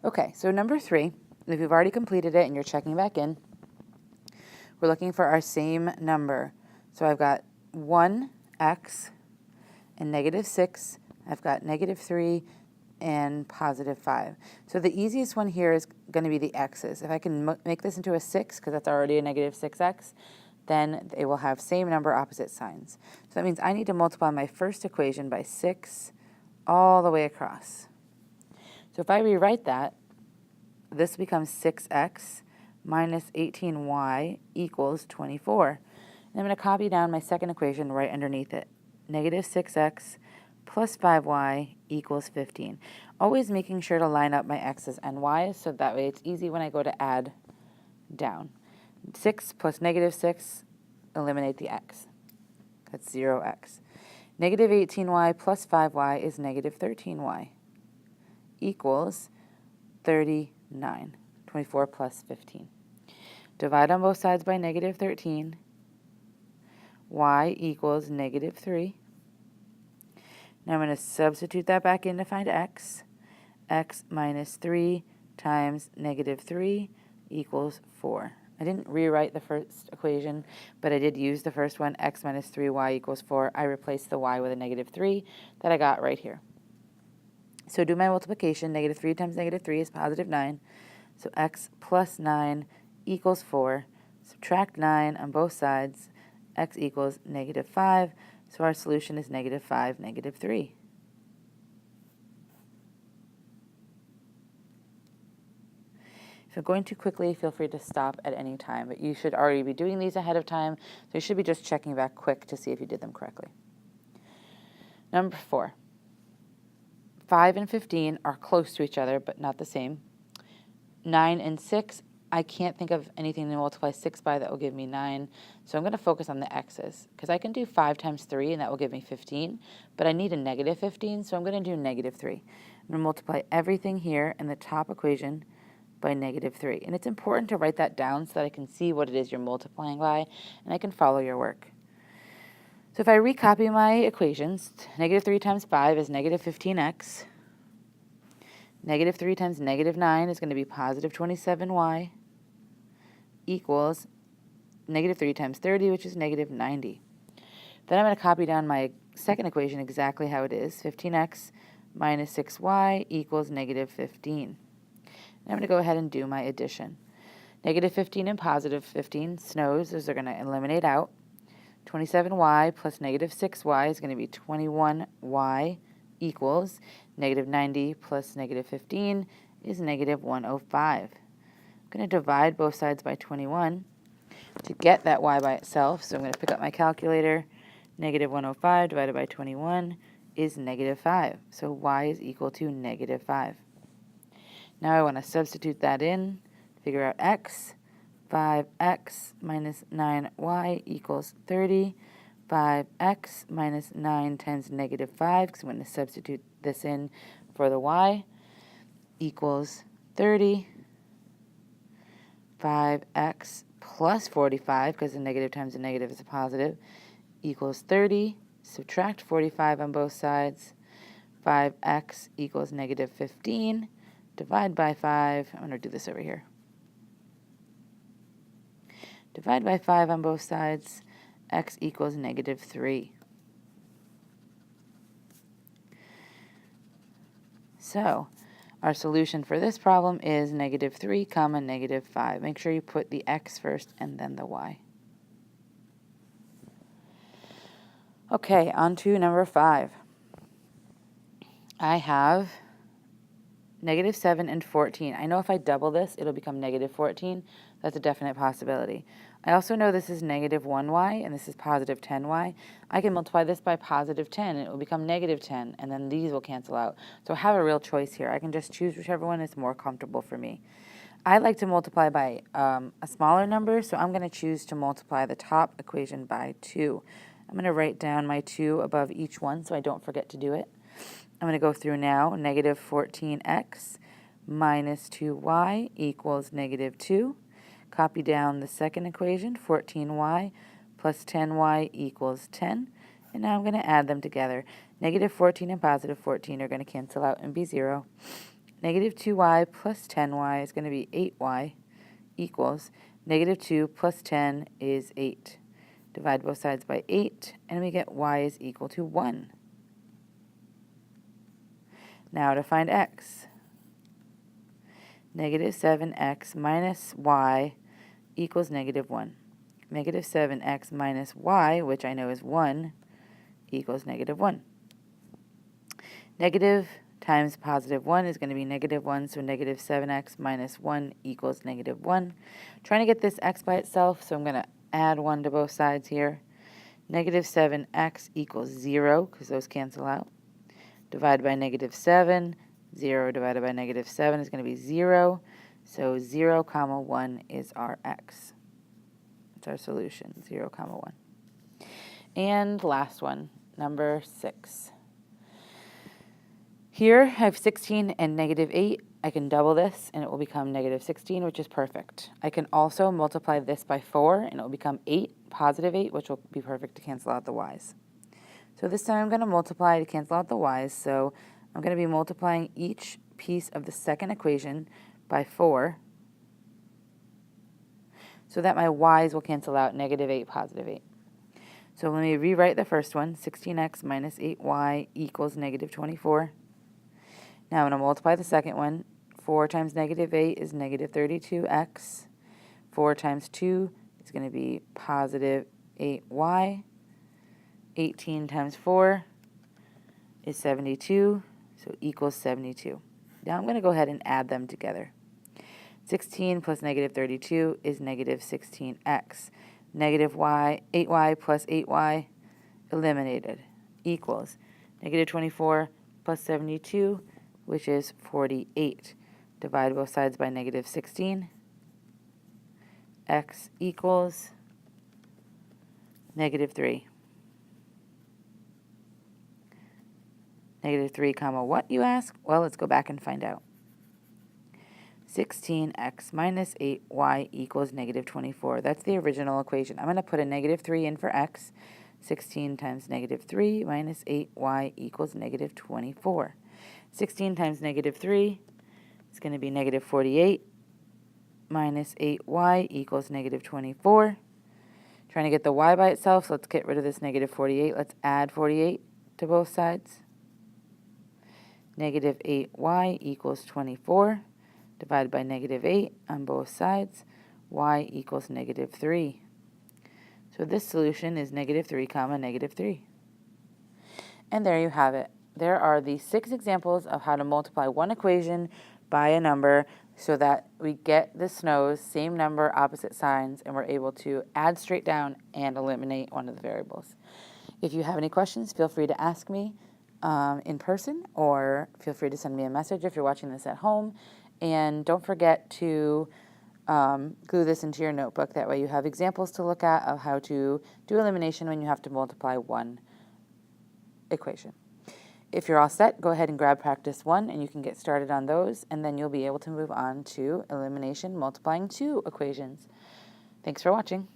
Okay, so number 3, if you've already completed it and you're checking back in, we're looking for our same number. So I've got 1x and -6. I've got -3 and +5. So the easiest one here is going to be the x's. If I can make this into a 6, because that's already a -6x, then they will have same number, opposite signs. So that means I need to multiply my first equation by 6 all the way across. So if I rewrite that, this becomes 6x minus 18y equals 24. And I'm going to copy down my second equation right underneath it. -6x plus 5y equals 15. Always making sure to line up my x's and y's so that way it's easy when I go to add down. 6 plus -6, eliminate the x. That's 0x. -18y plus 5y is -13y equals 39. 24 plus 15. Divide on both sides by -13. Y equals -3. Now I'm going to substitute that back in to find x. X minus 3 times -3 equals 4. I didn't rewrite the first equation, but I did use the first one, x minus 3y equals 4. I replaced the y with a -3 that I got right here. So do my multiplication. -3 times -3 is +9. So x plus 9 equals 4. Subtract 9 on both sides. X equals -5. So our solution is -5, -3. If you're going too quickly, feel free to stop at any time, but you should already be doing these ahead of time, so you should be just checking back quick to see if you did them correctly. Number 4. 5 and 15 are close to each other, but not the same. 9 and 6, I can't think of anything to multiply 6 by that will give me 9, so I'm going to focus on the x's, because I can do 5 times 3, and that will give me 15, but I need a -15, so I'm going to do -3. I'm going to multiply everything here in the top equation by -3. And it's important to write that down so that I can see what it is you're multiplying by, and I can follow your work. So if I recopy my equations, -3 times 5 is -15x. -3 times -9 is going to be +27y equals -3 times 30, which is -90. Then I'm going to copy down my second equation exactly how it is. 15x minus 6y equals -15. Now I'm going to go ahead and do my addition. -15 and +15 snows, those are going to eliminate out. 27y plus -6y is going to be 21y equals -90 plus -15 is -105. I'm going to divide both sides by 21 to get that y by itself. So I'm going to pick up my calculator. -105 divided by 21 is -5. So y is equal to -5. Now I want to substitute that in, figure out x. 5x minus 9y equals 30. 5x minus 9 times -5, because I'm going to substitute this in for the y, equals 30. 5x plus 45, because a negative times a negative is a positive, equals 30. Subtract 45 on both sides. 5x equals -15. Divide by 5. I'm going to do this over here. Divide by 5 on both sides. X equals -3. So our solution for this problem is -3, -5. Make sure you put the x first and then the y. Okay, on to number 5. I have -7 and 14. I know if I double this, it'll become -14. That's a definite possibility. I also know this is -1y and this is +10y. I can multiply this by +10 and it will become -10, and then these will cancel out. So I have a real choice here. I can just choose whichever one is more comfortable for me. I like to multiply by a smaller number, so I'm going to choose to multiply the top equation by 2. I'm going to write down my 2 above each one so I don't forget to do it. I'm going to go through now. -14x minus 2y equals -2. Copy down the second equation, 14y plus 10y equals 10. And now I'm going to add them together. -14 and +14 are going to cancel out and be 0. negative 2y plus 10y is going to be 8y equals negative 2 plus 10 is 8. Divide both sides by 8, and we get y is equal to 1. Now to find x. Negative 7x minus y equals negative 1. Negative 7x minus y, which I know is 1, equals negative 1. Negative times positive 1 is going to be negative 1, so negative 7x minus 1 equals negative 1. Trying to get this x by itself, so I'm going to add 1 to both sides here. Negative 7x equals 0, because those cancel out. Divide by negative 7. 0 divided by negative 7 is going to be 0. So 0, comma 1 is our x. That's our solution, 0, comma 1. And last one, number 6. Here I have 16 and negative 8. I can double this and it will become negative 16, which is perfect. I can also multiply this by 4 and it will become 8, positive 8, which will be perfect to cancel out the y's. So this time I'm going to multiply to cancel out the y's. So I'm going to be multiplying each piece of the second equation by 4 so that my y's will cancel out, negative 8, positive 8. So let me rewrite the first one, 16x minus 8y equals negative 24. Now I'm going to multiply the second one. 4 times negative 8 is negative 32x. 4 times 2 is going to be positive 8y. 18 times 4 is 72, so equals 72. Now I'm going to go ahead and add them together. 16 plus negative 32 is negative 16x. Negative y, 8y plus 8y eliminated equals negative 24 plus 72, which is 48. Divide both sides by negative 16. X equals negative 3. Negative 3 comma what, you ask? Well, let's go back and find out. 16x minus 8y equals negative 24. That's the original equation. I'm going to put a negative 3 in for x. 16 times negative 3 minus 8y equals negative 24. 16 times negative 3 is going to be negative 48 minus 8y equals negative 24. Trying to get the y by itself, so let's get rid of this negative 48. Let's add 48 to both sides. Negative 8y equals 24. Divided by negative 8 on both sides. Y equals negative 3. So this solution is negative 3 comma negative 3. And there you have it. There are the 6 examples of how to multiply one equation by a number so that we get the SNOs, same number, opposite signs, and we're able to add straight down and eliminate one of the variables. If you have any questions, feel free to ask me in person, or feel free to send me a message if you're watching this at home. And don't forget to glue this into your notebook. That way you have examples to look at of how to do elimination when you have to multiply one equation. If you're all set, go ahead and grab practice 1 and you can get started on those, and then you'll be able to move on to elimination multiplying 2 equations. Thanks for watching.